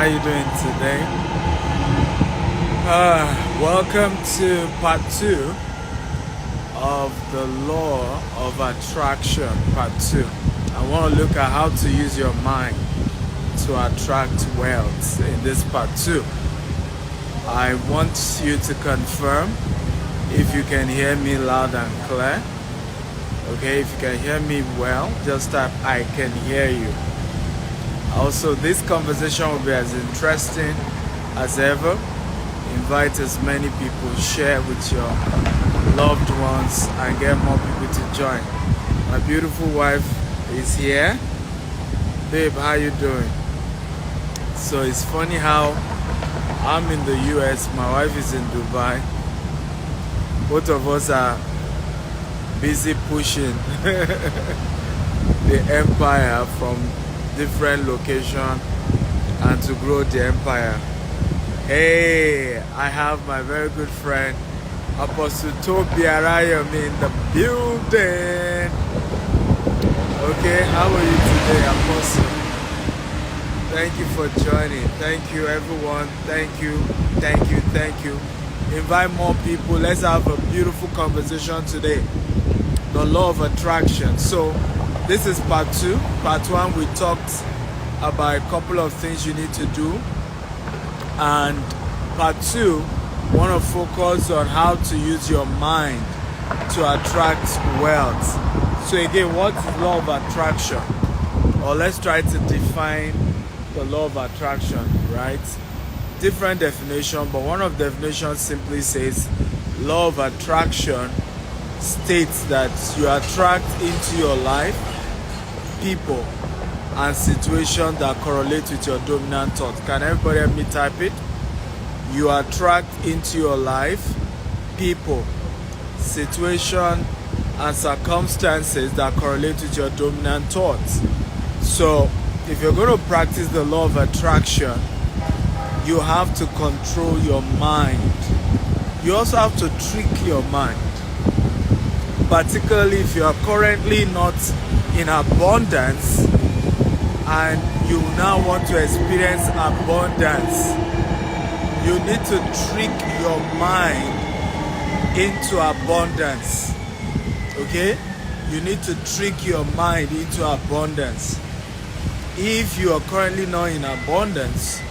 how you doing today? Welcome to part 2 of the law of attraction, part 2. I want to look at how to use your mind to attract wealth in this part 2. I want you to confirm if you can hear me loud and clear. Okay, if you can hear me well, just type I can hear you. Also, this conversation will be as interesting as ever. Invite as many people, share with your loved ones, and get more people to join. My beautiful wife is here. Babe, how you doing? So it's funny how I'm in the US, my wife is in Dubai. Both of us are busy pushing the empire from different location and to grow the empire. Hey, I have my very good friend Apostle Toby Arayami in the building. Okay, how are you today, Apostle? Thank you for joining. Thank you, everyone. Thank you. Invite more people. Let's have a beautiful conversation today. The law of attraction. So this is part 2. Part 1, we talked about a couple of things you need to do. And part 2, want to focus on how to use your mind to attract wealth. So again, what is law of attraction? Or let's try to define the law of attraction, right? Different definition, but one of the definitions simply says law of attraction states that you attract into your life people and situations that correlate with your dominant thought. Can everybody help me type it? You attract into your life people, situation, and circumstances that correlate with your dominant thoughts. So if you're going to practice the law of attraction, you have to control your mind. You also have to trick your mind, particularly if you are currently not in abundance and you now want to experience abundance. You need to trick your mind into abundance. Okay? You need to trick your mind into abundance. If you are currently not in abundance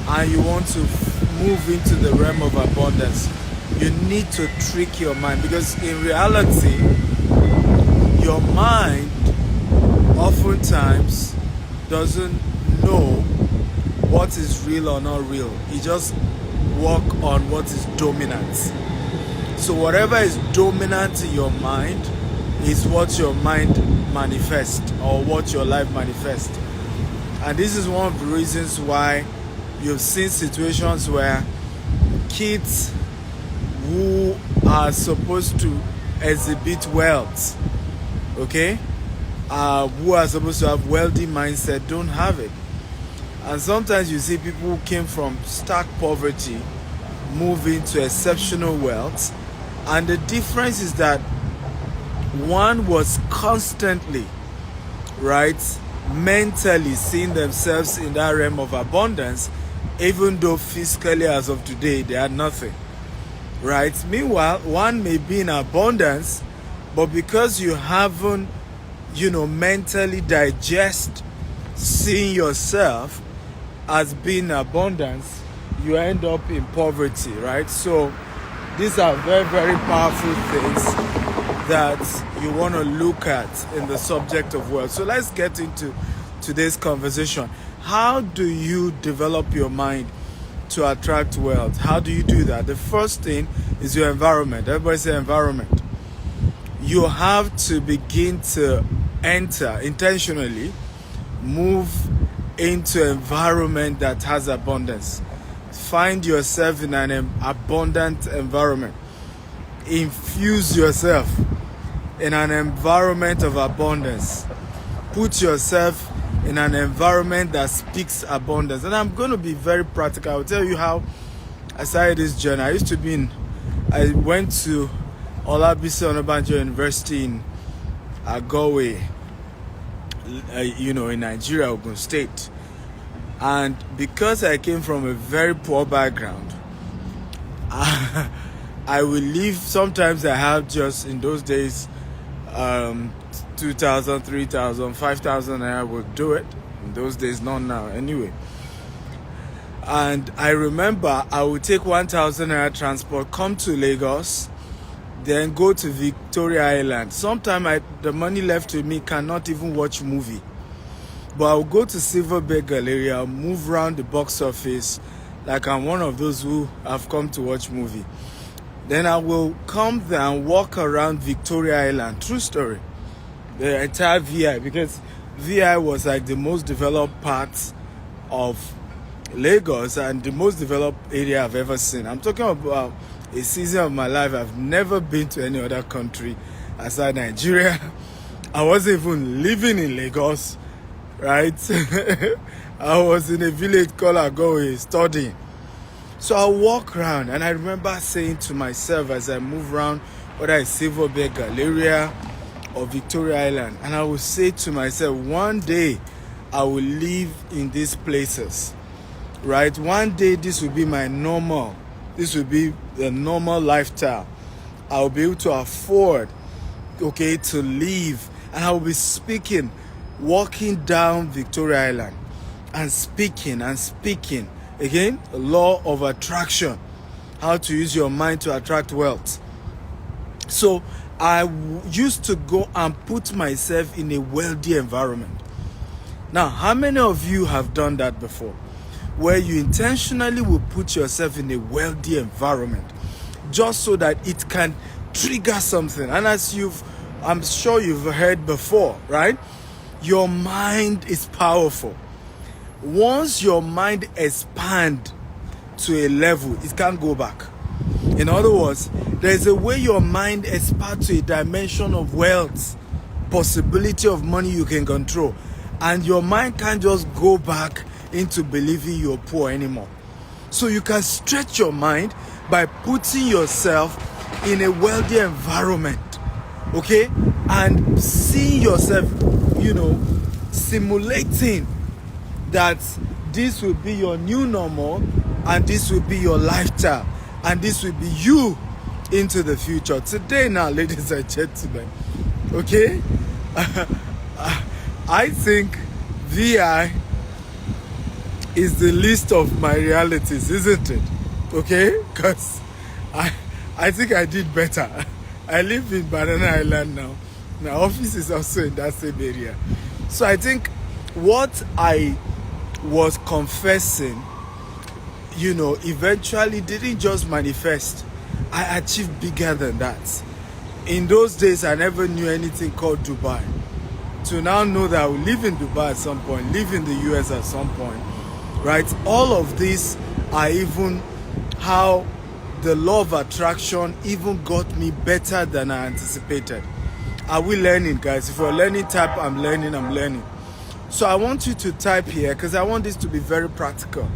and you want to move into the realm of abundance, you need to trick your mind, because in reality, your mind oftentimes doesn't know what is real or not real. It just work on what is dominant. So whatever is dominant in your mind is what your mind manifests, or what your life manifests. And this is one of the reasons why you've seen situations where kids who are supposed to exhibit wealth, okay, who are supposed to have wealthy mindset, don't have it. And sometimes you see people who came from stark poverty move into exceptional wealth, and the difference is that one was constantly, right, mentally seeing themselves in that realm of abundance, even though physically as of today they had nothing, right? Meanwhile, one may be in abundance, but because you haven't, mentally digest seeing yourself as being abundance, you end up in poverty, right? So these are very, very powerful things that you want to look at in the subject of wealth. So let's get into today's conversation. How do you develop your mind to attract wealth? How do you do that? The first thing is your environment. Everybody say environment. You have to begin to enter intentionally, move into an environment that has abundance. Find yourself in an abundant environment. Infuse yourself in an environment of abundance. Put yourself in an environment that speaks abundance. And I'm going to be very practical. I'll tell you how I started this journey. I went to Olabisi Onabanjo University in Agowe, in Nigeria, Ogun State. And because I came from a very poor background, I will leave. Sometimes I have just in those days 2,000, 3,000, 5,000 I would do it. In those days, not now anyway. And I remember I would take 1,000 naira transport, come to Lagos, then go to Victoria Island. Sometimes the money left with me cannot even watch movie. But I'll go to Silver Bay Galleria, move around the box office like I'm one of those who have come to watch movie. Then I will come there and walk around Victoria Island. True story. The entire VI, because VI was like the most developed part of Lagos and the most developed area I've ever seen. I'm talking about a season of my life. I've never been to any other country aside Nigeria. I wasn't even living in Lagos, right? I was in a village called Agoe studying. So I walk around and I remember saying to myself as I move around, whether it's Silver Bay Galleria or Victoria Island, and I would say to myself, one day I will live in these places, right? One day this will be my normal. This will be the normal lifestyle. I will be able to afford, okay, to live. And I will be speaking, walking down Victoria Island and speaking. Again, the law of attraction. How to use your mind to attract wealth. So I used to go and put myself in a wealthy environment. Now, how many of you have done that before? Where you intentionally will put yourself in a wealthy environment just so that it can trigger something. And as I'm sure you've heard before, right? Your mind is powerful. Once your mind expands to a level, it can't go back. In other words, there's a way your mind expands to a dimension of wealth, possibility of money you can control. And your mind can't just go back into believing you're poor anymore. So you can stretch your mind by putting yourself in a wealthy environment, okay? And seeing yourself, simulating that this will be your new normal and this will be your lifestyle and this will be you into the future. Today now, ladies and gentlemen, okay? I think VI is the least of my realities, isn't it? Okay? Because I think I did better. I live in Banana Island now. My office is also in that same area. So I think what I was confessing, eventually didn't just manifest. I achieved bigger than that. In those days, I never knew anything called Dubai. To now know that I will live in Dubai at some point, live in the US at some point, right? All of these are even how the law of attraction even got me better than I anticipated. Are we learning, guys? If you're learning, type I'm learning. So I want you to type here because I want this to be very practical.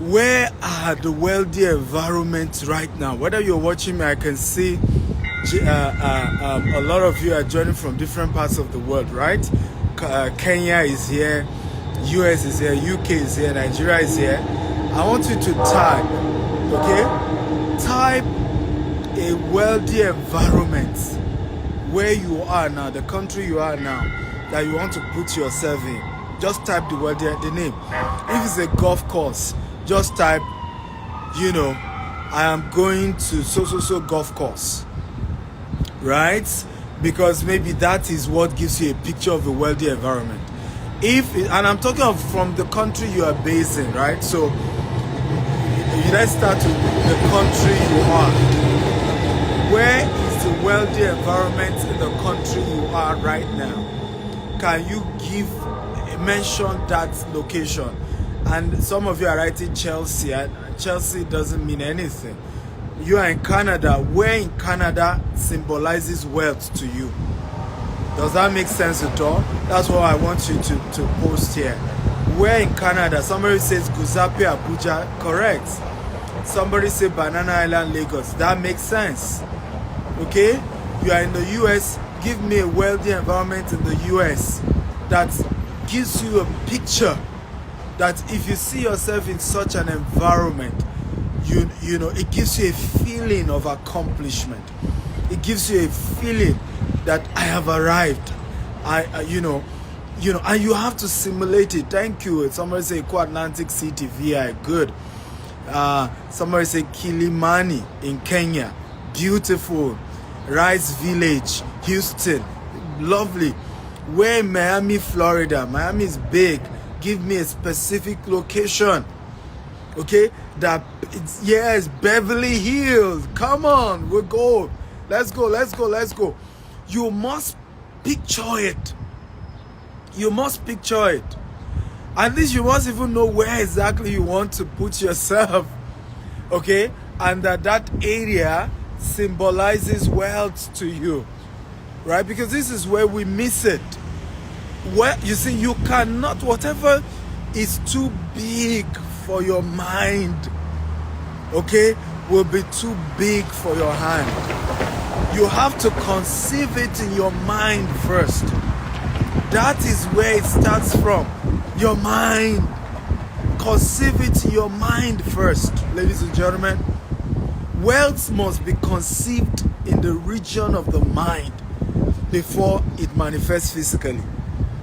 Where are the wealthy environments right now? Whether you're watching me, I can see a lot of you are joining from different parts of the world, right? Kenya is here, US is here, UK is here, Nigeria is here. I want you to type, okay? Type a wealthy environment where you are now, the country you are now, that you want to put yourself in. Just type the name. If it's a golf course, just type, I am going to so golf course, right? Because maybe that is what gives you a picture of a wealthy environment. And I'm talking of from the country you are based in, right? So let's start with the country you are. Where is the wealthy environment in the country you are right now? Can you mention that location? And some of you are writing Chelsea. Chelsea doesn't mean anything. You are in Canada. Where in Canada symbolizes wealth to you? Does that make sense at all? That's what I want you to post here. Where in Canada? Somebody says Guzape, Abuja. Correct. Somebody say Banana Island, Lagos. That makes sense. Okay? You are in the US. Give me a wealthy environment in the US that gives you a picture that if you see yourself in such an environment, you know, it gives you a feeling of accomplishment. It gives you a feeling that I have arrived. You know, and you have to simulate it. Thank you. Somebody say Atlantic City, VI, good. Somebody say Kilimani in Kenya, beautiful. Rice Village, Houston, lovely. Where in Miami, Florida? Miami is big. Give me a specific location. Okay, that it's, yes, Beverly Hills. Come on, we'll go. Let's go, let's go, let's go. You must picture it. You must picture it. At least you must even know where exactly you want to put yourself. Okay, and that area symbolizes wealth to you, right? Because this is where we miss it. Where you see, you cannot, whatever is too big for your mind, okay, will be too big for your hand. You have to conceive it in your mind first. That is where it starts from. Your mind. Conceive it in your mind first, ladies and gentlemen. Wealth must be conceived in the region of the mind before it manifests physically.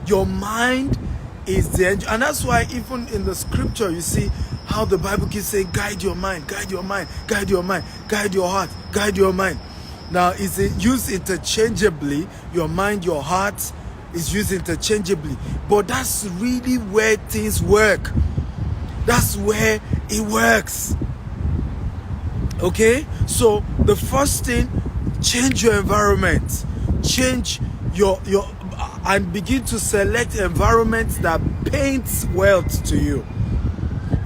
Your mind is the engine. And that's why even in the scripture you see how the Bible keeps saying, guide your mind, guide your mind, guide your mind, guide your heart, guide your mind. Now, is it used interchangeably? Your mind, your heart is used interchangeably. But that's really where things work. That's where it works. Okay? So, the first thing, change your environment. Change your and begin to select environments that paints wealth to you.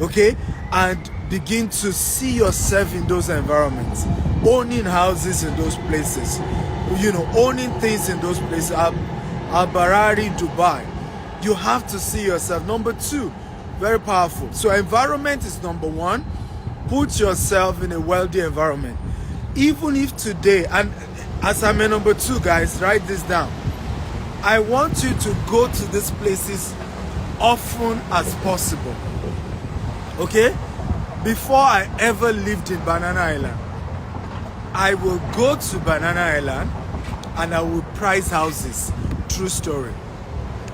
Okay? And begin to see yourself in those environments. Owning houses in those places. You know, owning things in those places. Al-Barari, Dubai. You have to see yourself. Number two, very powerful. So environment is number one. Put yourself in a wealthy environment. Even if today, and assignment number two, guys, write this down. I want you to go to these places often as possible. Okay? Before I ever lived in Banana Island, I will go to Banana Island and I will price houses. True story.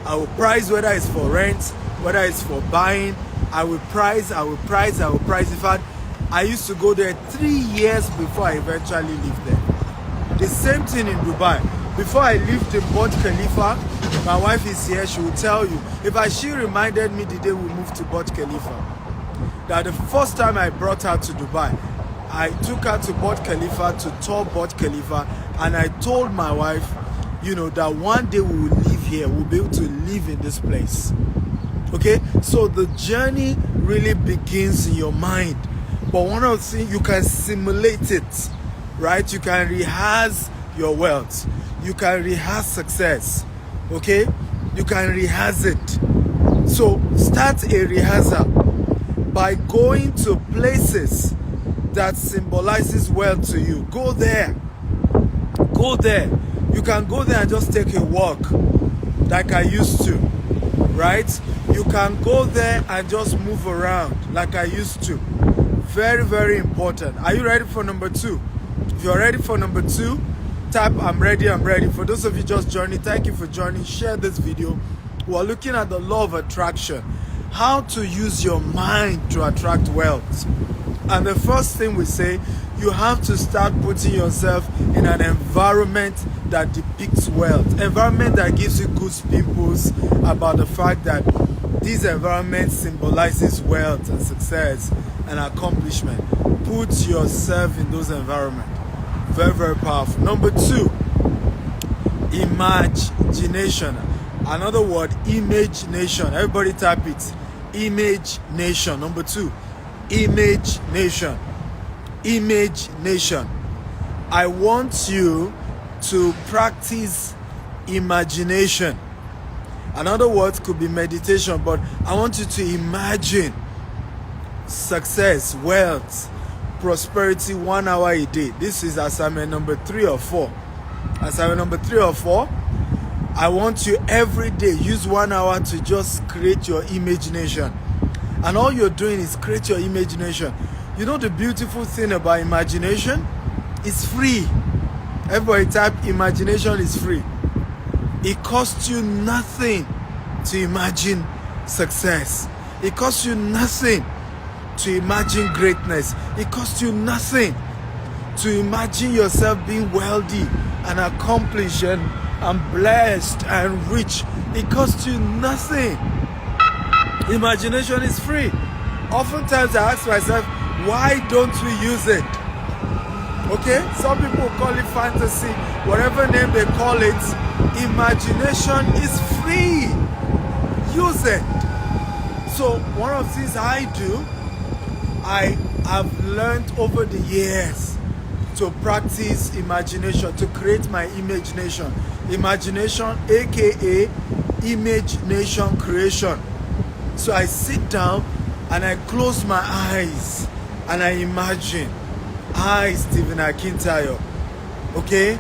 I will price whether it's for rent, whether it's for buying. I will price. In fact, I used to go there 3 years before I eventually lived there. The same thing in Dubai. Before I lived in Burj Khalifa, my wife is here, she will tell you. She reminded me the day we moved to Burj Khalifa, that the first time I brought her to Dubai, I took her to Burj Khalifa to tour Burj Khalifa, and I told my wife, you know, that one day we will live here, we'll be able to live in this place. Okay, so the journey really begins in your mind. But one of the things, you can simulate it, right? You can rehearse your wealth. You can rehearse success. Okay, you can rehearse it. So start a rehearsal by going to places that symbolizes wealth to you. Go there. Go there. You can go there and just take a walk like I used to, right? You can go there and just move around like I used to. Very, very important. Are you ready for number two? If you're ready for number two, type I'm ready, I'm ready. For those of you just joining, thank you for joining. Share this video. We're looking at the law of attraction. How to use your mind to attract wealth. And the first thing we say, you have to start putting yourself in an environment that depicts wealth. Environment that gives you good pimples about the fact that this environment symbolizes wealth and success and accomplishment. Put yourself in those environments. Very, very powerful. Number two, imagination. Another word, image nation. Everybody type it. Image nation. Number two, image nation. Image nation. I want you to practice imagination. Another word could be meditation, but I want you to imagine success, wealth, prosperity 1 hour a day. This is assignment number 3 or 4. Assignment number 3 or 4. I want you every day, use 1 hour to just create your imagination. And all you're doing is create your imagination. You know the beautiful thing about imagination? It's free. Everybody type imagination is free. It costs you nothing to imagine success. It costs you nothing to imagine greatness. It costs you nothing to imagine yourself being wealthy and accomplished and blessed and rich. It costs you nothing. Imagination is free. Oftentimes I ask myself, why don't we use it? Okay, some people call it fantasy, whatever name they call it. Imagination is free. Use it. So one of the things I do, I have learned over the years to practice imagination, to create my imagination. Imagination, aka image nation creation. So I sit down and I close my eyes and I imagine Stephen Akintayo, okay,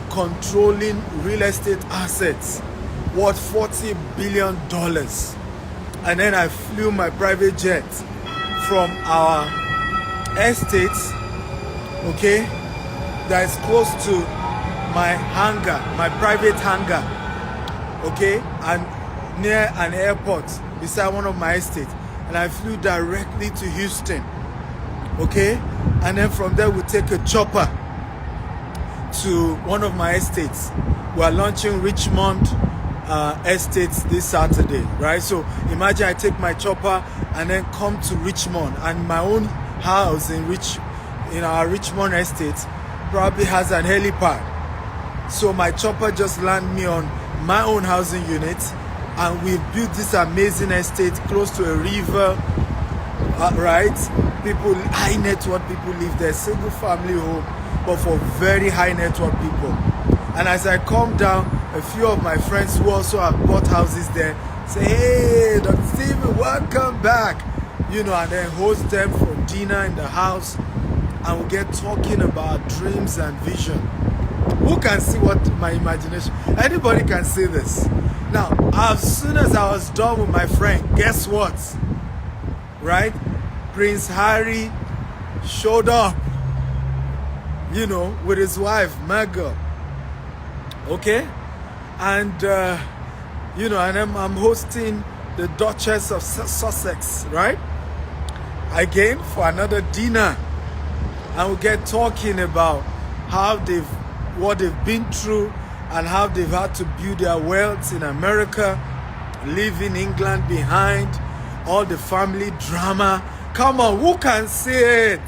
controlling real estate assets worth $40 billion. And then I flew my private jet from our estates, okay, that is close to my hangar, my private hangar, okay, and near an airport beside one of my estates. And I flew directly to Houston, okay, and then from there we take a chopper to one of my estates. We are launching Richmond estates this Saturday, right? So imagine I take my chopper and then come to Richmond, and my own house in our Richmond estate probably has an helipad. So my chopper just land me on my own housing unit, and we've built this amazing estate close to a river, right? People, high net worth people live there, single family home, but for very high net worth people. And as I come down, a few of my friends who also have bought houses there say, hey, Dr. Stephen, welcome back, and then host them for dinner in the house, and we get talking about dreams and vision. Who can see what my imagination? Anybody can see this. Now, as soon as I was done with my friend, guess what? Right? Prince Harry showed up, with his wife, Meghan. Okay? And, and I'm hosting the Duchess of Sussex, right? Again, for another dinner. And we'll get talking about what they've been through and how they've had to build their wealth in America, leaving England behind, all the family drama. Come on, who can say it?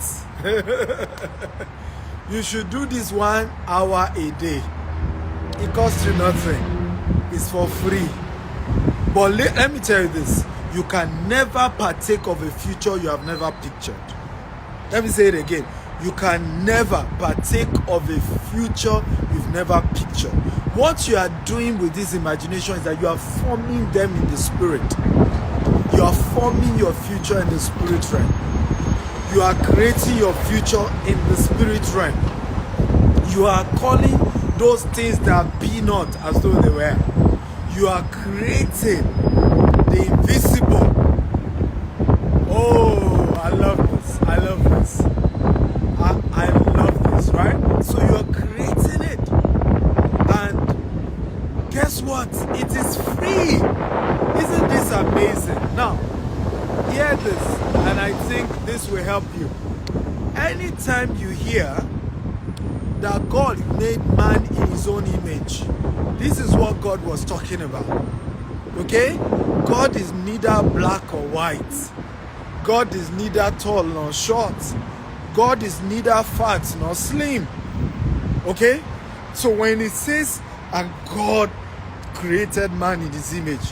You should do this 1 hour a day. It costs you nothing. It's for free. But let me tell you this. You can never partake of a future you have never pictured. Let me say it again. You can never partake of a future you've never pictured. What you are doing with this imagination is that you are forming them in the spirit. You are forming your future in the spirit realm. You are creating your future in the spirit realm. You are calling those things that be not as though they were. You are creating the invisible. Oh, I love this. I love this. I love this, right? So you are creating it. And guess what? It is free. Isn't this amazing? Now, hear this, and I think this will help you. Anytime you hear that God made man in his own image, this is what God was talking about. Okay? God is neither black or white. God is neither tall nor short. God is neither fat nor slim. Okay? So when it says, and God created man in his image,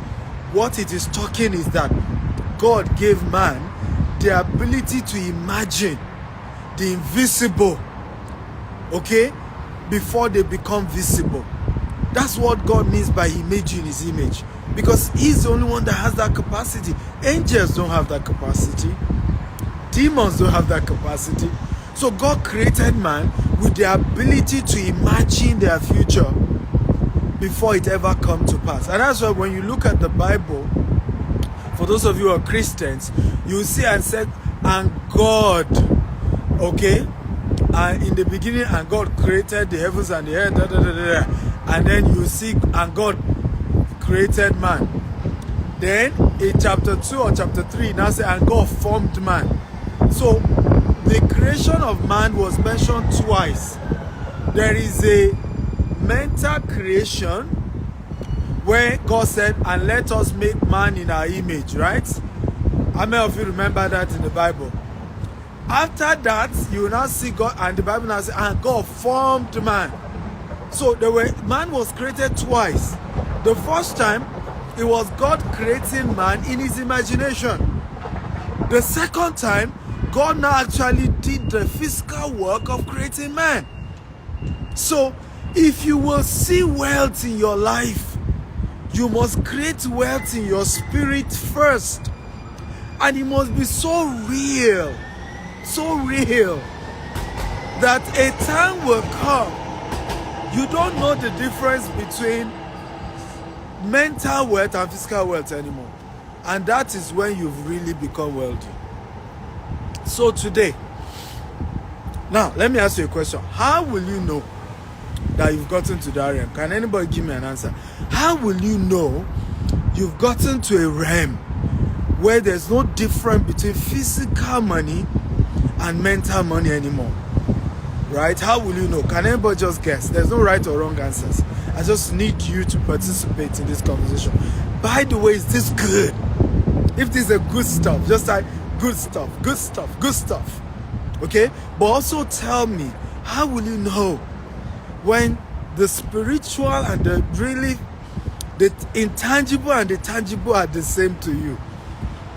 what it is talking is that God gave man the ability to imagine the invisible, okay, before they become visible. That's what God means by imaging his image, because he's the only one that has that capacity. Angels don't have that capacity. Demons don't have that capacity. So God created man with the ability to imagine their future before it ever comes to pass. And that's why when you look at the Bible, For those of you who are Christians, you see and said, and God, okay? And in the beginning, and God created the heavens and the earth, and then you see, and God created man. Then in chapter 2 or chapter 3, now say, and God formed man. So the creation of man was mentioned twice. There is a mental creation where God said, and let us make man in our image, right? How many of you remember that in the Bible? After that, you will now see God, and the Bible now says, and God formed man. So man was created twice. The first time, it was God creating man in his imagination. The second time, God now actually did the physical work of creating man. So, if you will see wealth in your life, you must create wealth in your spirit first. And it must be so real that a time will come you don't know the difference between mental wealth and physical wealth anymore. And that is when you've really become wealthy. So today, now let me ask you a question. How will you know that you've gotten to that realm? Can anybody give me an answer? How will you know you've gotten to a realm where there's no difference between physical money and mental money anymore? Right? How will you know? Can anybody just guess? There's no right or wrong answers. I just need you to participate in this conversation. By the way, is this good? If this is a good stuff, just like good stuff. Okay? But also tell me, how will you know when the spiritual and the intangible and the tangible are the same to you?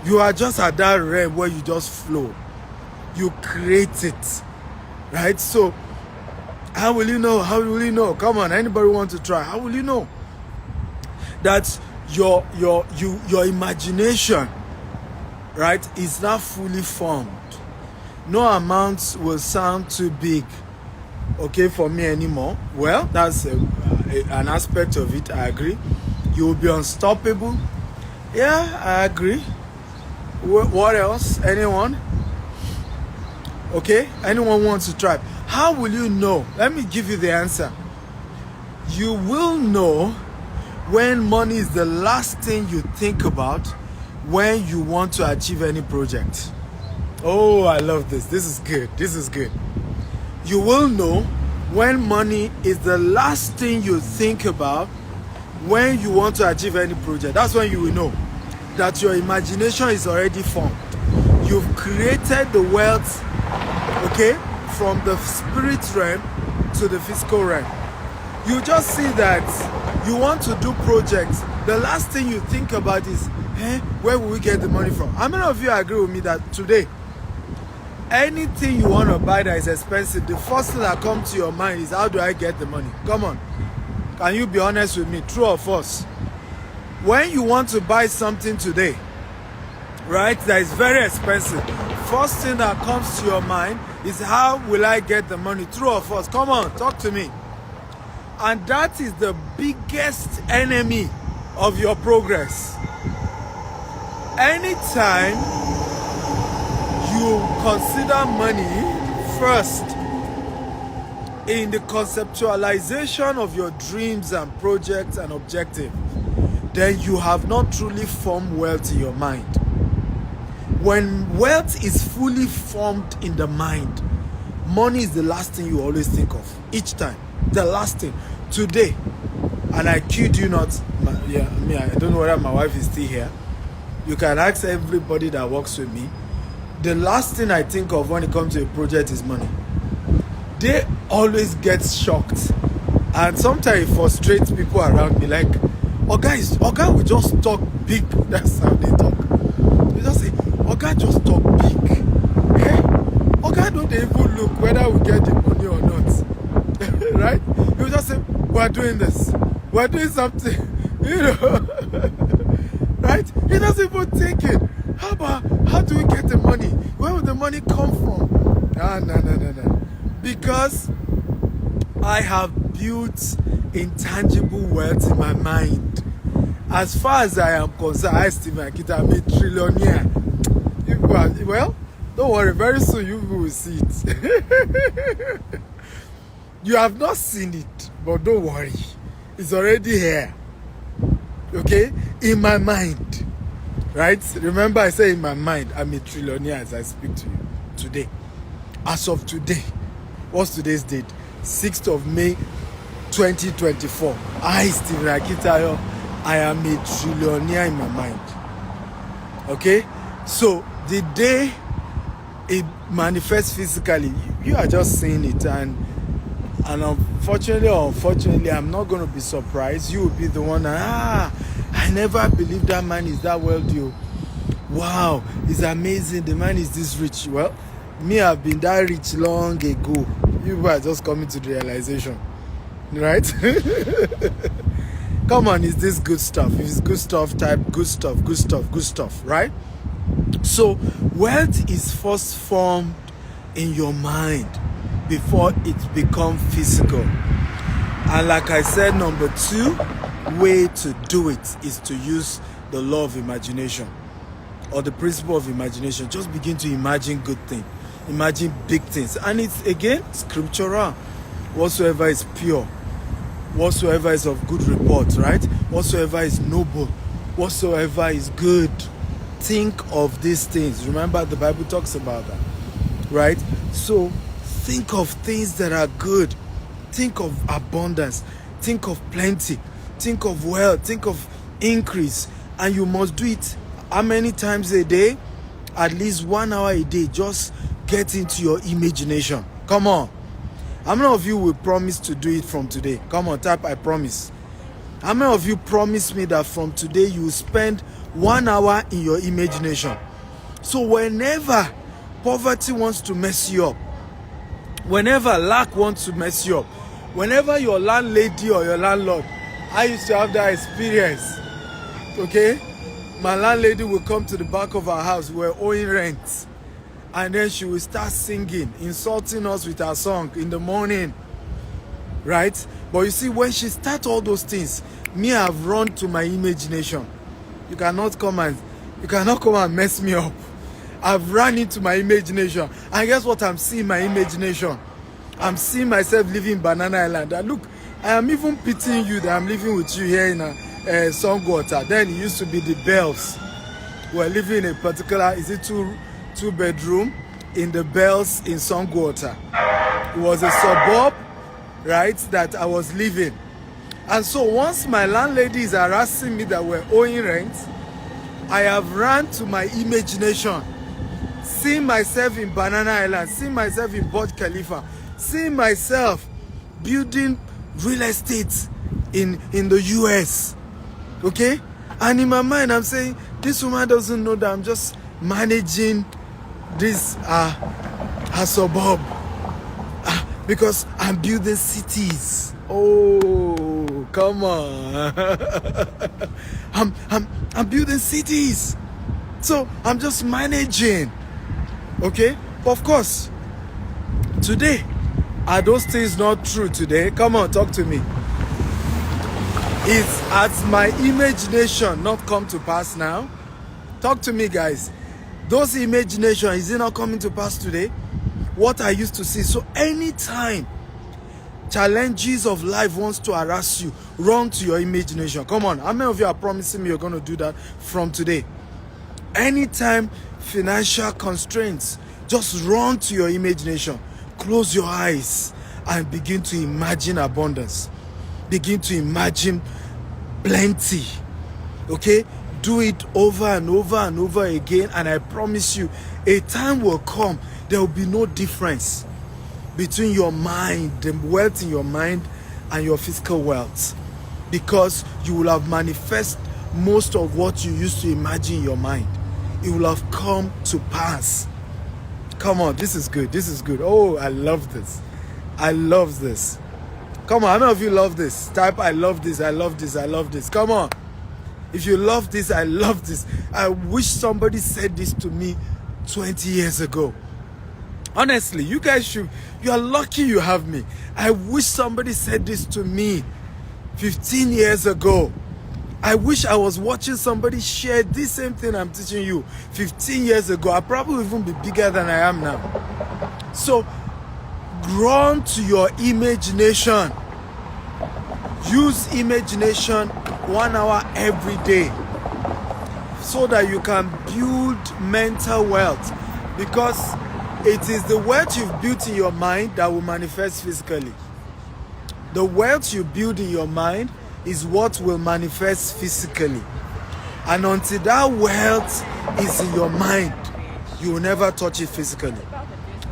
You are just at that realm where you just flow. You create it. Right? So, how will you know? How will you know? Come on, anybody want to try? How will you know that your imagination, right, is not fully formed? No amount will sound too big, okay, for me anymore. Well, that's an aspect of it. I agree. You will be unstoppable. Yeah, I agree. What else? Anyone? Okay, anyone wants to try? How will you know? Let me give you the answer. You will know when money is the last thing you think about when you want to achieve any project. Oh, I love this. This is good. You will know when money is the last thing you think about when you want to achieve any project. That's when you will know that your imagination is already formed. You've created the wealth, okay, from the spirit realm to the physical realm. You just see that you want to do projects. The last thing you think about is, where will we get the money from? How many of you agree with me that today, anything you want to buy that is expensive, the first thing that comes to your mind is, how do I get the money? Come on. Can you be honest with me? True or false? When you want to buy something today, right, that is very expensive, first thing that comes to your mind is, how will I get the money? True or false? Come on, talk to me. And that is the biggest enemy of your progress. Anytime you consider money first in the conceptualization of your dreams and projects and objectives, then you have not truly formed wealth in your mind. When wealth is fully formed in the mind, money is the last thing you always think of. Each time. The last thing. Today, and I kid you not, I don't know whether my wife is still here. You can ask everybody that works with me. The last thing I think of when it comes to a project is money. They always get shocked. And sometimes it frustrates people around me. Like, Oga will just talk big. That's how they talk. They just say, Oga just talk big. Oga don't even look whether we get the money or not. Right? He will just say, we're doing this. We're doing something. Right? He doesn't even think it. How do we get the money? Where will the money come from? No. Because I have built intangible wealth in my mind. As far as I am concerned, I, Stephen Akita, I'm a trillionaire. Well, don't worry, very soon you will see it. You have not seen it, but don't worry. It's already here. Okay? In my mind. Right? Remember I say in my mind, I'm a trillionaire as I speak to you today. As of today. What's today's date? 6th of May, 2024. I, Stephen Akitayo, I am a trillionaire in my mind. Okay? So, the day it manifests physically, you are just seeing it, and unfortunately or unfortunately, I'm not going to be surprised. You will be the one, I never believed that man is that wealthy. Wow, it's amazing. The man is this rich. Well, me, I've been that rich long ago. You are just coming to the realization. Right? Come on, is this good stuff? If it's good stuff, type good stuff, good stuff, good stuff, right? So, wealth is first formed in your mind before it becomes physical. And like I said, number 2 way to do it is to use the law of imagination or the principle of imagination. Just begin to imagine good things. Imagine big things. And it's, again, scriptural. Whatsoever is pure, whatsoever is of good report, right? Whatsoever is noble, whatsoever is good. Think of these things. Remember, the Bible talks about that, right? So, think of things that are good. Think of abundance. Think of plenty. Think of wealth. Think of increase. And you must do it how many times a day? At least 1 hour a day. Just get into your imagination. Come on. How many of you will promise to do it from today? Come on, type I promise. How many of you promise me that from today you will spend 1 hour in your imagination? So whenever poverty wants to mess you up, whenever lack wants to mess you up, whenever your landlady or your landlord, I used to have that experience, okay? My landlady will come to the back of our house, we're owing rent, and then she will start singing, insulting us with her song in the morning, right? But you see, when she starts all those things, me, I've run to my imagination. You cannot come and mess me up. I've run into my imagination. And guess what I'm seeing in my imagination? I'm seeing myself living in Banana Island. And look, I am even pitying you that I'm living with you here in Songwater. Then it used to be the Bells. We're living in a particular, is it two bedroom in the Bells in Songwater. It was a suburb, right, that I was living. And so once my landlady is harassing me that we're owing rent, I have run to my imagination, seeing myself in Banana Island, seeing myself in Burj Khalifa, seeing myself building real estate in the US. Okay? And in my mind, I'm saying, this woman doesn't know that I'm just managing this her suburb because I'm building cities. Oh, come on. I'm building cities. So I'm just managing. Okay? But of course, today, are those things not true today? Come on, talk to me. Is has my imagination not come to pass now? Talk to me, guys. Those imagination, is it not coming to pass today? What I used to see. So anytime challenges of life wants to harass you, run to your imagination. Come on, how many of you are promising me you're going to do that from today? Anytime financial constraints, just run to your imagination. Close your eyes and begin to imagine abundance. Begin to imagine plenty. Okay? Do it over and over and over again, and I promise you, a time will come, there will be no difference between your mind, the wealth in your mind, and your physical wealth, because you will have manifest most of what you used to imagine in your mind. It will have come to pass. Come on, this is good. This is good. Oh, I love this. I love this. Come on, how many of you love this? Type, I love this, I love this, I love this. Come on. If you love this, I love this. I wish somebody said this to me 20 years ago. Honestly, you guys you are lucky you have me. I wish somebody said this to me 15 years ago. I wish I was watching somebody share this same thing I'm teaching you 15 years ago. I probably even be bigger than I am now. So, run to your imagination. Use imagination 1 hour every day so that you can build mental wealth, because it is the wealth you've built in your mind that will manifest physically. The wealth you build in your mind is what will manifest physically. And until that wealth is in your mind, you will never touch it physically.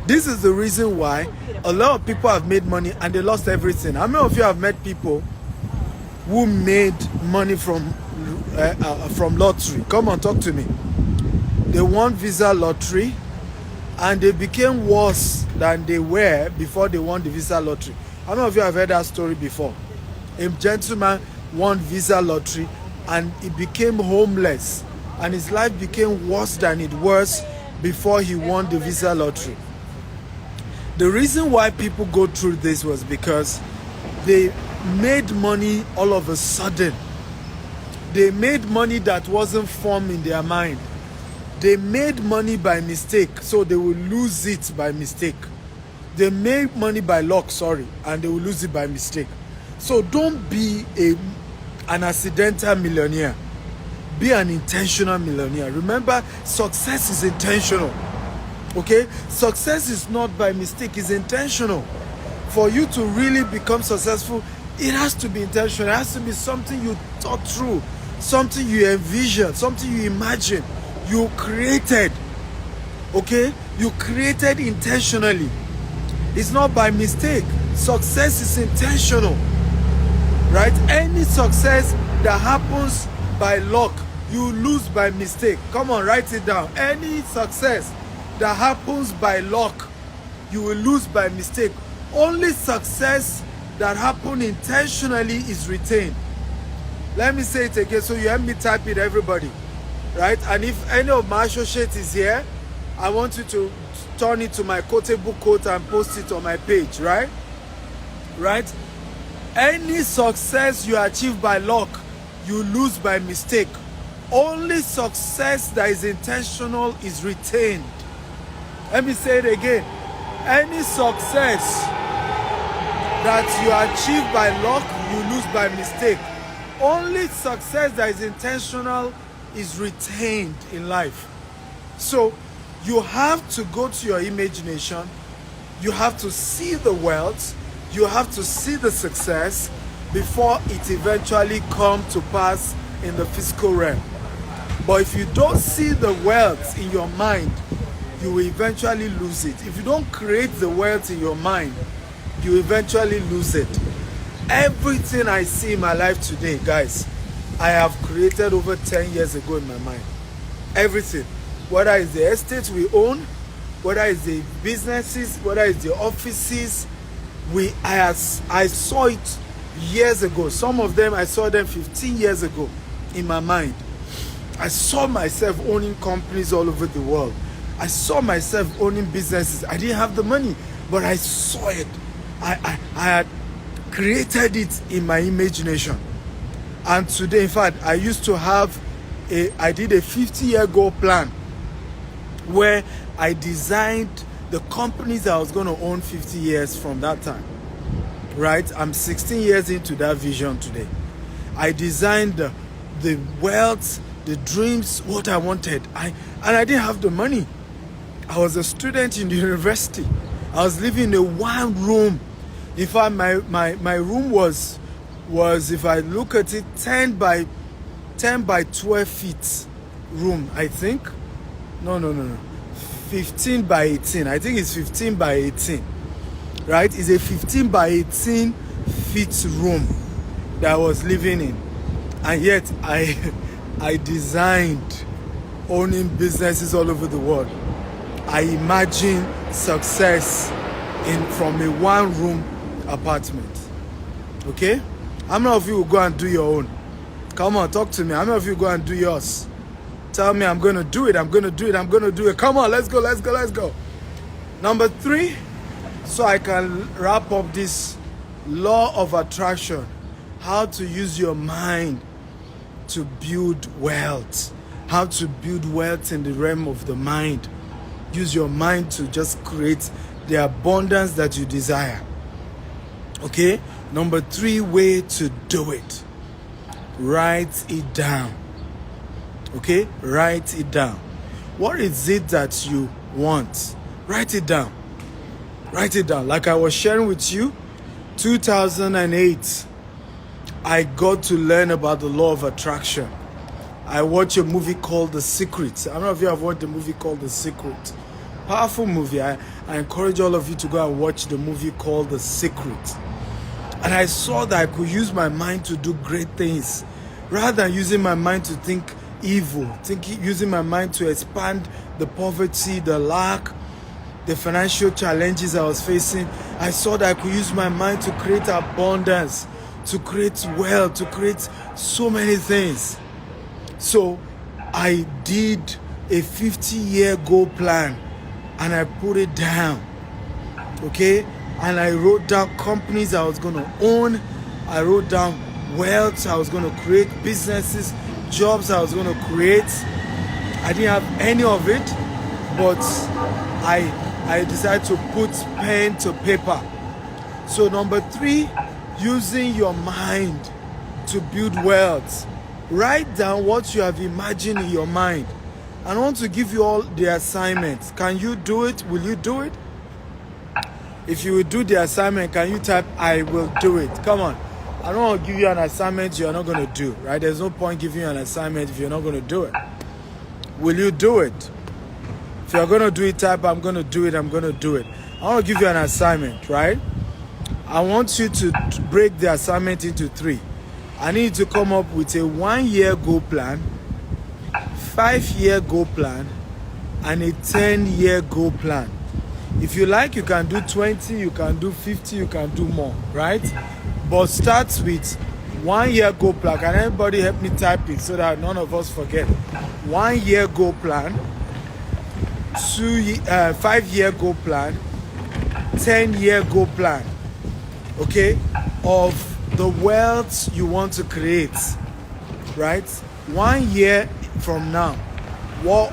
This is the reason why a lot of people have made money and they lost everything. How many of you have met people who made money from lottery? Come on, talk to me. They won Visa lottery and they became worse than they were before they won the Visa lottery. How many of you have heard that story before? A gentleman won Visa lottery and he became homeless and his life became worse than it was before he won the Visa lottery. The reason why people go through this was because they made money all of a sudden. They made money that wasn't formed in their mind. They made money by mistake, so they will lose it by mistake. They made money by luck, and they will lose it by mistake. So don't be an accidental millionaire. Be an intentional millionaire. Remember, success is intentional. Okay? Success is not by mistake, it's intentional. For you to really become successful, it has to be intentional. It has to be something you thought through, something you envisioned, something you imagined, you created. Okay? You created intentionally. It's not by mistake. Success is intentional. Right? Any success that happens by luck, you lose by mistake. Come on, write it down. Any success that happens by luck, you will lose by mistake. Only success that happens intentionally is retained. Let me say it again so you help me type it, everybody. Right? And if any of my associates is here, I want you to turn it to my quotable quote and post it on my page, right? Right? Any success you achieve by luck, you lose by mistake. Only success that is intentional is retained. Let me say it again. Any success that you achieve by luck, you lose by mistake. Only success that is intentional is retained in life. So, you have to go to your imagination. You have to see the wealth. You have to see the success before it eventually comes to pass in the physical realm. But if you don't see the wealth in your mind, you will eventually lose it. If you don't create the wealth in your mind, you eventually lose it. Everything I see in my life today, guys, I have created over 10 years ago in my mind. Everything. Whether it's the estates we own, whether it's the businesses, whether it's the offices, I saw it years ago. Some of them, I saw them 15 years ago in my mind. I saw myself owning companies all over the world. I saw myself owning businesses. I didn't have the money, but I saw it. I had created it in my imagination. And today, in fact, I did a 50-year goal plan where I designed the companies I was going to own 50 years from that time. Right? I'm 16 years into that vision today. I designed the wealth, the dreams, what I wanted. And I didn't have the money. I was a student in the university. I was living in a one room. In fact, my room was, if I look at it, 10 by 12 feet room, I think. No. 15 by 18. I think it's 15 by 18. Right? It's a 15 by 18 feet room that I was living in. And yet, I designed owning businesses all over the world. I imagine success from a one-room apartment. Okay? How many of you will go and do your own? Come on, talk to me. How many of you go and do yours? Tell me, I'm going to do it. I'm going to do it. I'm going to do it. Come on, let's go. Number 3, so I can wrap up this law of attraction. How to use your mind to build wealth. How to build wealth in the realm of the mind. Use your mind to just create the abundance that you desire. Okay? Number 3 way to do it. Write it down. Okay? Write it down. What is it that you want? Write it down. Write it down. Like I was sharing with you, 2008, I got to learn about the law of attraction. I watched a movie called The Secret. I don't know if you have watched the movie called The Secret. Powerful movie. I encourage all of you to go and watch the movie called The Secret. And I saw that I could use my mind to do great things rather than using my mind to think evil, using my mind to expand the poverty, the lack, the financial challenges I was facing. I saw that I could use my mind to create abundance, to create wealth, to create so many things. So I did a 50-year goal plan and I put it down. Okay? And I wrote down companies I was going to own. I wrote down wealth I was going to create, businesses, jobs I was going to create. I didn't have any of it, but I decided to put pen to paper. So number 3, using your mind to build wealth. Write down what you have imagined in your mind. I want to give you all the assignments. Can you do it? Will you do it? If you will do the assignment, can you type, I will do it? Come on. I don't want to give you an assignment you're not going to do, right? There's no point giving you an assignment if you're not going to do it. Will you do it? If you're going to do it, type, I'm going to do it, I'm going to do it. I want to give you an assignment, right? I want you to break the assignment into 3. I need you to come up with a 1-year goal plan, 5-year goal plan, and a 10-year goal plan. If you like, you can do 20, you can do 50, you can do more, right? But start with 1-year goal plan. Can anybody help me type it so that none of us forget? 1-year goal plan, 5-year goal plan, 10-year goal plan, okay, of the wealth you want to create, right? 1 year from now,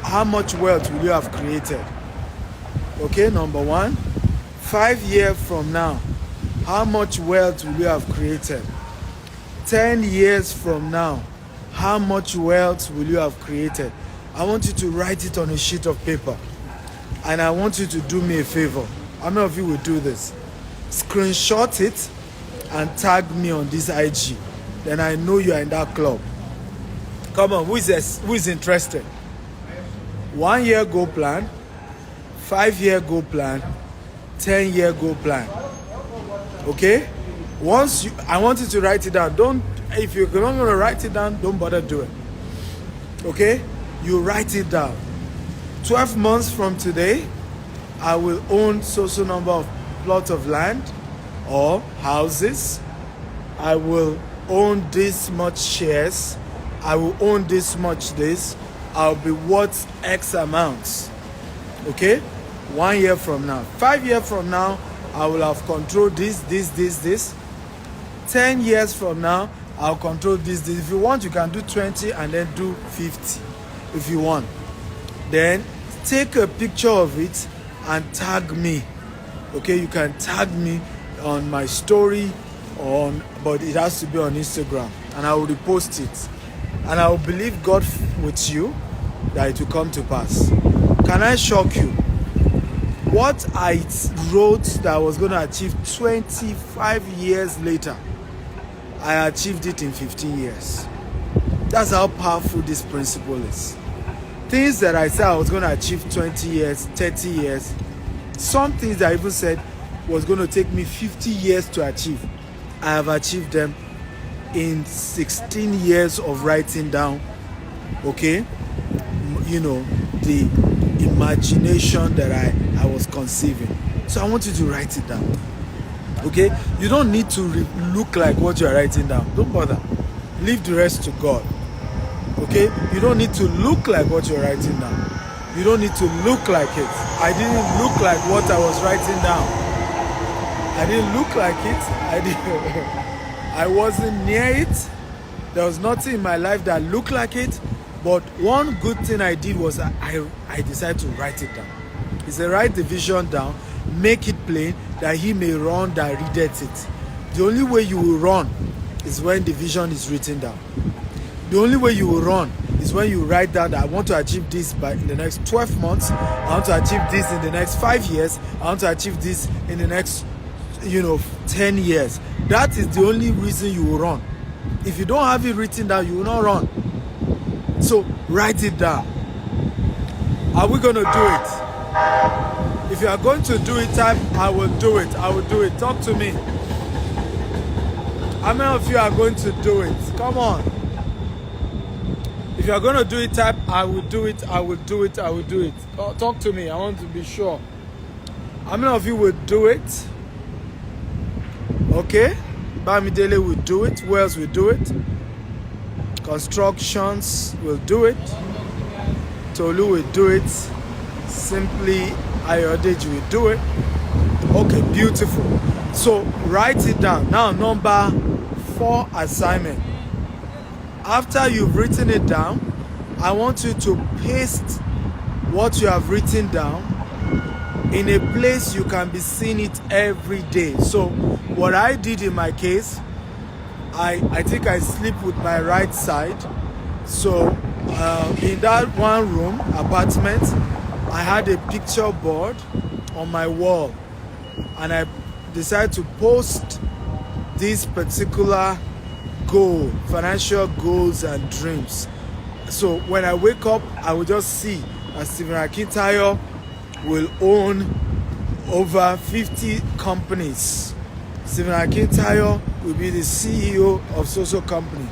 how much wealth will you have created? Okay, number 1. 5 years from now, how much wealth will you have created? 10 years from now, how much wealth will you have created? I want you to write it on a sheet of paper. And I want you to do me a favor. How many of you will do this? Screenshot it and tag me on this IG. Then I know you are in that club. Come on, who is interested? 1-year goal plan, 5-year goal plan, 10-year goal plan. Okay? I want you to write it down. If you're not going to write it down, don't bother doing it. Okay? You write it down. 12 months from today, I will own so number of plots of land or houses. I will own this much shares. I will own this much this. I'll be worth X amounts. Okay? 1 year from now. 5 years from now, I will have controlled this. 10 years from now, I'll control this. If you want, you can do 20 and then do 50 if you want. Then take a picture of it and tag me. Okay, you can tag me on my story but it has to be on Instagram, and I will repost it. And I will believe God with you that it will come to pass. Can I shock you? What I wrote that I was going to achieve 25 years later, I achieved it in 15 years. That's how powerful this principle is. Things that I said I was going to achieve 20 years, 30 years, some things that I even said was going to take me 50 years to achieve, I have achieved them in 16 years of writing down, okay, the imagination that I was conceiving. So I want you to write it down, okay? You don't need to look like what you're writing down. Don't bother. Leave the rest to God, okay? You don't need to look like what you're writing down. You don't need to look like it. I didn't look like what I was writing down. I didn't look like it. I wasn't near it. There was nothing in my life that looked like it, but one good thing I did was I decided to write it down. He said, write the vision down, make it plain, that he may run that readeth it. The only way you will run is when the vision is written down. The only way you will run is when you write down that I want to achieve this in the next 12 months. I want to achieve this in the next 5 years. I want to achieve this in the next, 10 years. That is the only reason you will run. If you don't have it written down, you will not run. So write it down. Are we going to do it? If you are going to do it, type, I will do it. I will do it. Talk to me. How many of you are going to do it? Come on. If you are going to do it, type, I will do it. I will do it. I will do it. Talk to me. I want to be sure. How many of you will do it? Okay. Bamidele will do it. Who else will do it? Constructions will do it. Tolu will do it. Simply Ayodeji will do it. Okay, beautiful. So write it down. Now, number 4 assignment. After you've written it down, I want you to paste what you have written down in a place you can be seeing it every day. So what I did in my case, I think I sleep with my right side. So in that one room apartment, I had a picture board on my wall, and I decided to post this particular goal, financial goals and dreams. So when I wake up, I will just see that Stephen Akintayo will own over 50 companies. Stephen Akintayo will be the CEO of social company.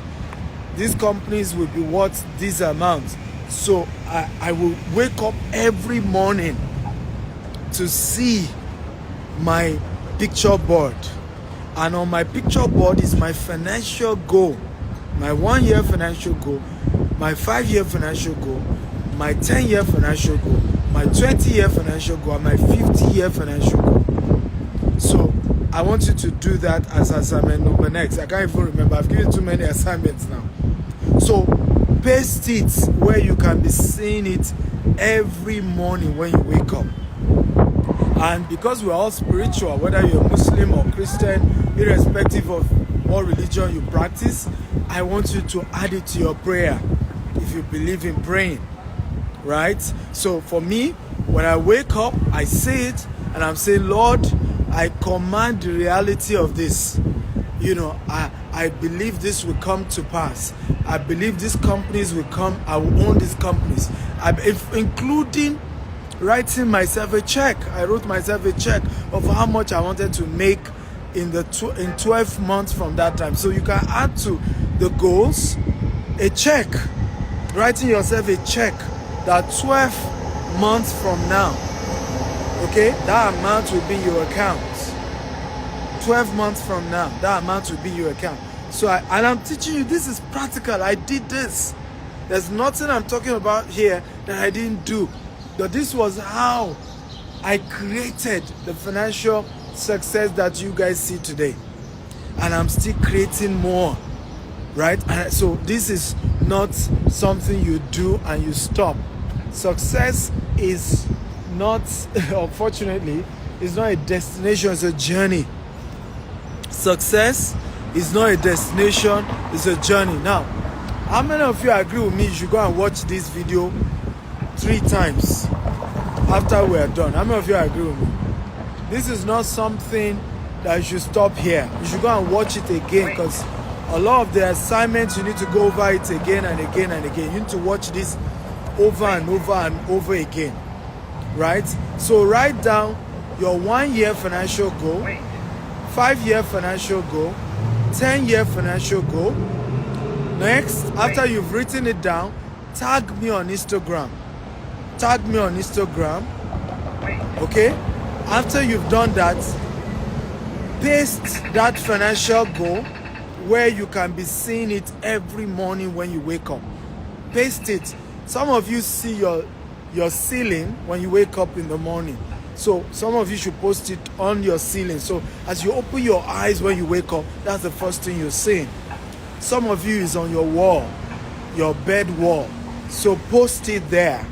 These companies will be worth this amount. So I will wake up every morning to see my picture board. And on my picture board is my financial goal, my 1-year financial goal, my 5-year financial goal, my 10-year financial goal, my 20-year financial goal, and my 50-year financial goal. So I want you to do that as assignment number next. I can't even remember. I've given too many assignments now. So paste it where you can be seeing it every morning when you wake up. And because we're all spiritual, whether you're Muslim or Christian, irrespective of what religion you practice, I want you to add it to your prayer if you believe in praying, right? So for me, when I wake up, I say it and I'm saying, Lord, I command the reality of this. I believe this will come to pass. I believe these companies will come. I will own these companies, including writing myself a check. I wrote myself a check of how much I wanted to make in 12 months from that time. So you can add to the goals a check, writing yourself a check that 12 months from now, okay, that amount will be in your account. 12 months from now, that amount will be in your account. So and I'm teaching you, this is practical. I did this. There's nothing I'm talking about here that I didn't do. But this was how I created the financial success that you guys see today. And I'm still creating more, right? And so this is not something you do and you stop. Success is not, unfortunately, it's not a destination, it's a journey. Success is not a destination, it's a journey. Now, how many of you agree with me you should go and watch this video 3 times after we are done? How many of you agree with me? This is not something that you should stop here. You should go and watch it again, because a lot of the assignments, you need to go over it again and again and again. You need to watch this over and over and over again, right? So write down your 1-year financial goal, 5-year financial goal, 10-year financial goal. Next, after you've written it down, tag me on Instagram. Tag me on Instagram. Okay? After you've done that, paste that financial goal where you can be seeing it every morning when you wake up. Paste it. Some of you see your ceiling when you wake up in the morning. So some of you should post it on your ceiling. So as you open your eyes when you wake up, that's the first thing you're seeing. Some of you is on your wall, your bed wall. So post it there,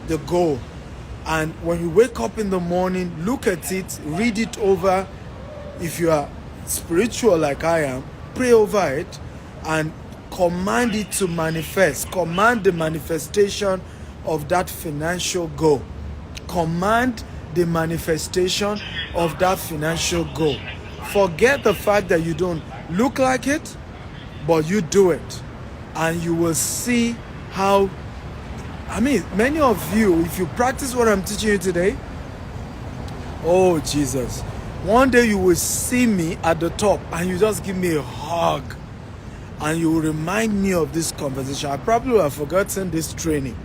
the goal. And when you wake up in the morning, look at it, read it over. If you are spiritual like I am, pray over it and command it to manifest. Command the manifestation of that financial goal. Command the manifestation of that financial goal. Forget the fact that you don't look like it, but you do it. And you will see how, many of you, if you practice what I'm teaching you today, oh Jesus, one day you will see me at the top and you just give me a hug and you will remind me of this conversation. I probably would have forgotten this training.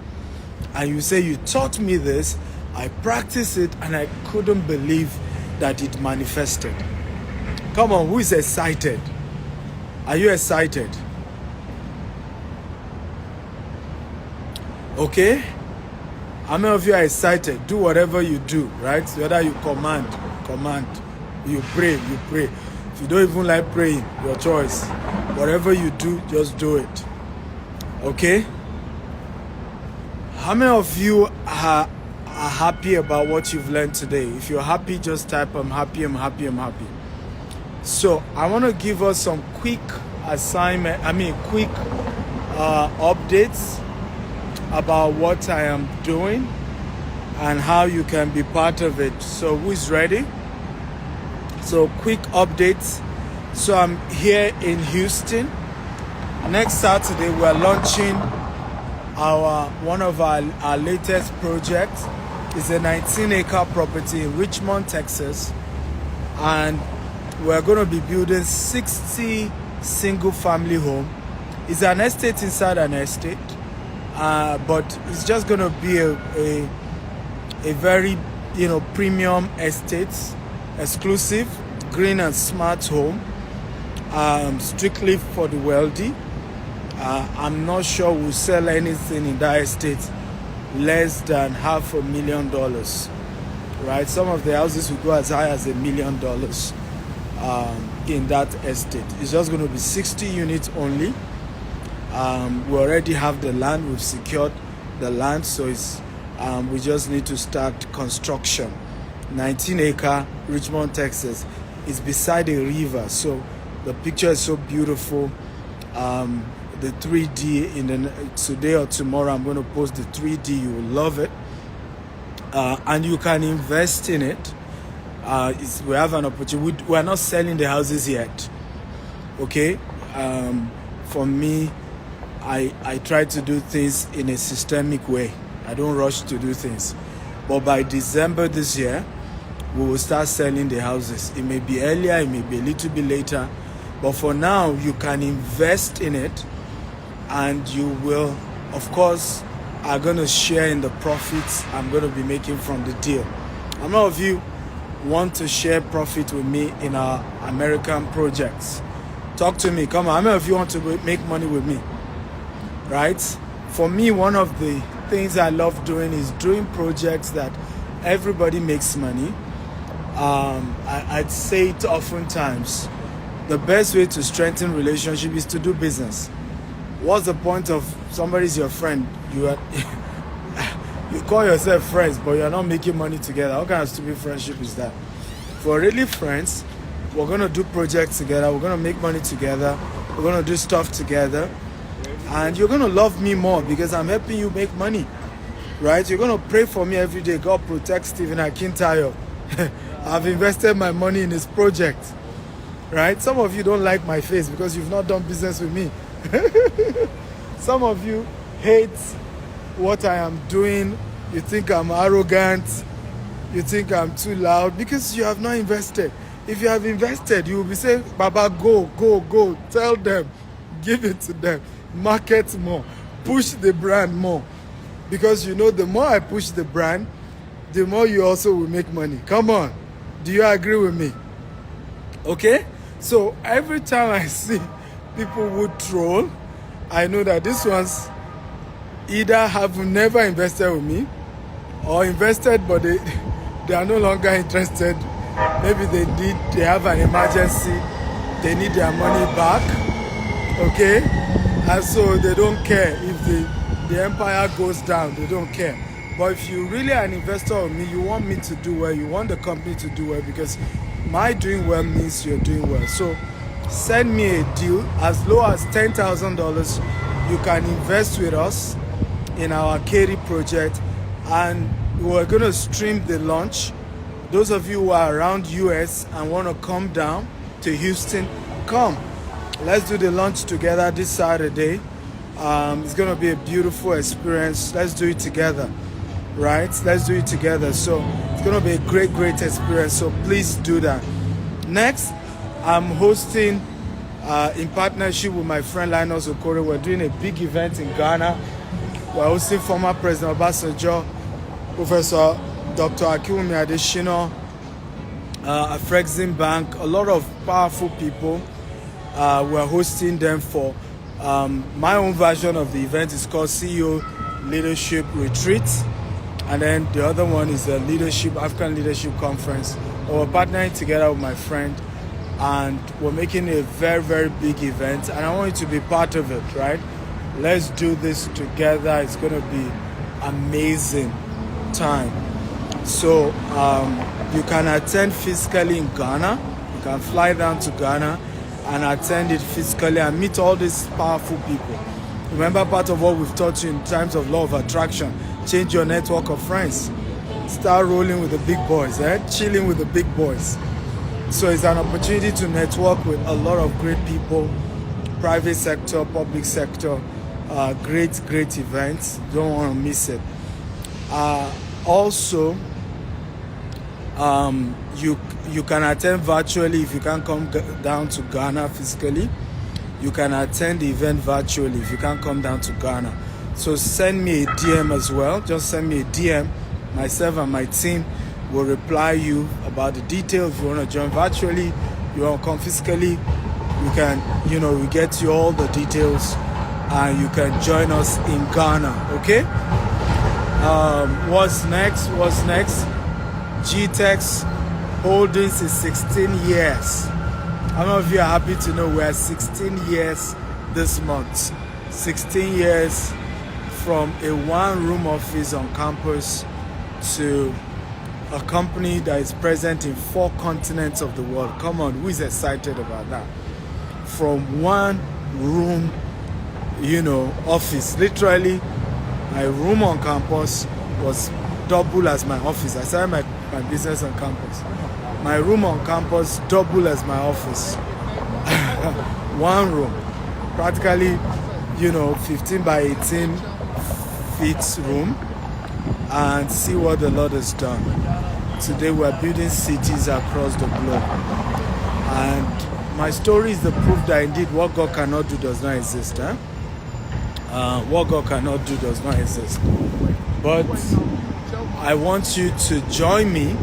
And you say, you taught me this, I practiced it, and I couldn't believe that it manifested. Come on, who is excited? Are you excited? Okay? How many of you are excited? Do whatever you do, right? Whether you command, you pray. If you don't even like praying, your choice. Whatever you do, just do it. Okay? How many of you are happy about what you've learned today? If you're happy, just type, I'm happy. So I want to give us some quick updates about what I am doing and how you can be part of it. So who is ready? So quick updates. So I'm here in Houston. Next Saturday we're launching one of our latest projects. It's a 19-acre property in Richmond, Texas, and we're going to be building 60 single-family home. It's an estate inside an estate, but it's just going to be a very premium estate, exclusive, green and smart home, strictly for the wealthy. I'm not sure we'll sell anything in that estate less than $500,000, right? Some of the houses will go as high as $1 million in that estate. It's just going to be 60 units only. We already have the land. We've secured the land, so it's we just need to start construction. 19-acre, Richmond, Texas. It's beside a river, so the picture is so beautiful. The 3D today or tomorrow, I'm going to post the 3D. You will love it, and you can invest in it. We have an opportunity. We are not selling the houses yet. Okay, for me, I try to do things in a systemic way. I don't rush to do things, but by December this year, we will start selling the houses. It may be earlier, it may be a little bit later, but for now, you can invest in it. And you will, of course, are going to share in the profits I'm going to be making from the deal. How many of you want to share profit with me in our American projects? Talk to me. Come on. How many of you want to make money with me? Right? For me, one of the things I love doing is doing projects that everybody makes money. I'd say it oftentimes. The best way to strengthen relationship is to do business. What's the point of somebody's your friend? You call yourself friends, but you're not making money together. What kind of stupid friendship is that? If we're really friends, we're going to do projects together. We're going to make money together. We're going to do stuff together. And you're going to love me more because I'm helping you make money. Right? You're going to pray for me every day. God protect Stephen Akintayo. I've invested my money in his project. Right? Some of you don't like my face because you've not done business with me. Some of you hate what I am doing. You think I'm arrogant. You think I'm too loud because you have not invested. If you have invested, you will be saying, Baba, go. Tell them. Give it to them. Market more. Push the brand more. Because the more I push the brand, the more you also will make money. Come on. Do you agree with me? Okay? So every time I see people would troll, I know that these ones either have never invested with me or invested but they are no longer interested. Maybe they have an emergency, they need their money back, Okay, and so they don't care if the empire goes down. They don't care. But if you really are an investor of me, you want me to do well, you want the company to do well, because my doing well means you're doing well. So send me a deal as low as $10,000. You can invest with us in our Katy project, and we're going to stream the launch. Those of you who are around US and want to come down to Houston, come. Let's do the launch together this Saturday. It's going to be a beautiful experience. Let's do it together, right? Let's do it together. So it's going to be a great experience. So please do that. Next, I'm hosting in partnership with my friend Linus Okore. We're doing a big event in Ghana. We're hosting former President Obasanjo, Professor Dr. Akinwumi Adesina, Afrexim Bank, a lot of powerful people. We're hosting them for my own version of the event is called CEO Leadership Retreat, and then the other one is the African Leadership Conference. We're partnering together with my friend, and we're making a very big event, and I want you to be part of it, right? Let's do this together. It's going to be amazing time. So you can attend physically in Ghana. You can fly down to Ghana and attend it physically and meet all these powerful people. Remember, part of what we've taught you in terms of law of attraction: change your network of friends. Start rolling with the big boys, chilling with the big boys. So it's an opportunity to network with a lot of great people, private sector, public sector, great events. Don't want to miss it. Also, you can attend virtually if you can't come down to Ghana physically. You can attend the event virtually if you can't come down to Ghana. So send me a DM as well. Just send me a DM. Myself and my team will reply you about the details. If you want to join virtually, you want to come physically, we can, we get you all the details, and you can join us in Ghana. Okay? What's next? GTEX Holdings is 16 years. How many of you are happy to know we're 16 years this month? 16 years from a one-room office on campus to a company that is present in 4 continents of the world. Come on, who is excited about that? From one room, office. Literally, my room on campus was double as my office. I started my business on campus. My room on campus double as my office. One room, practically, 15 by 18 feet room, and see what the Lord has done. Today we're building cities across the globe, and my story is the proof that indeed what God cannot do does not exist. What God cannot do does not exist. But I want you to join me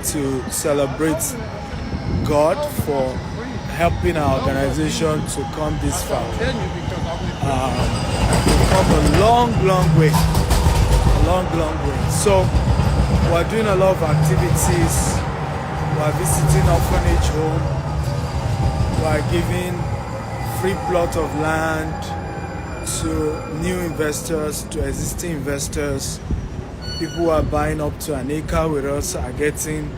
to celebrate God for helping our organization to come this far. We've come a long way. So we're doing a lot of activities. We're visiting orphanage home. We're giving free plot of land to new investors, to existing investors. People who are buying up to an acre with us are getting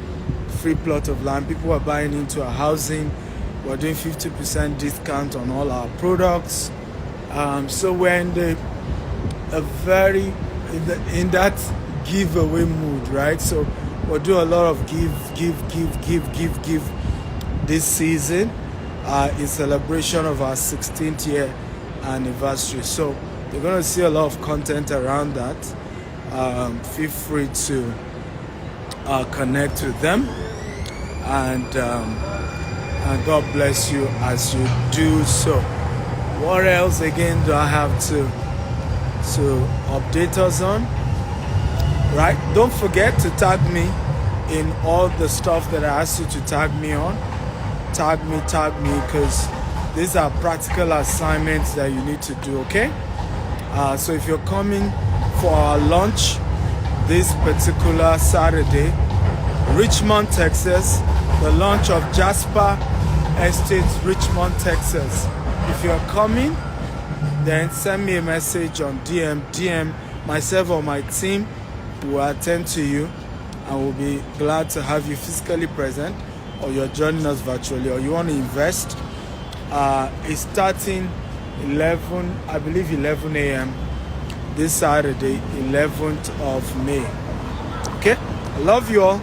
free plot of land. People who are buying into our housing, we're doing 50% discount on all our products. So we're in that giveaway mood, right? So we'll do a lot of give this season in celebration of our 16th year anniversary. So you're going to see a lot of content around that. Feel free to connect with them, and God bless you as you do so. What else again do I have to update us on? Right? Don't forget to tag me in all the stuff that I asked you to tag me on. Tag me, because these are practical assignments that you need to do, okay? So if you're coming for our launch this particular Saturday, Richmond, Texas, the launch of Jasper Estate, Richmond, Texas. If you're coming, then send me a message on DM myself or my team will attend to you, and we'll be glad to have you physically present, or you're joining us virtually, or you want to invest. It's starting 11 a.m. this Saturday, 11th of May. Okay, I love you all.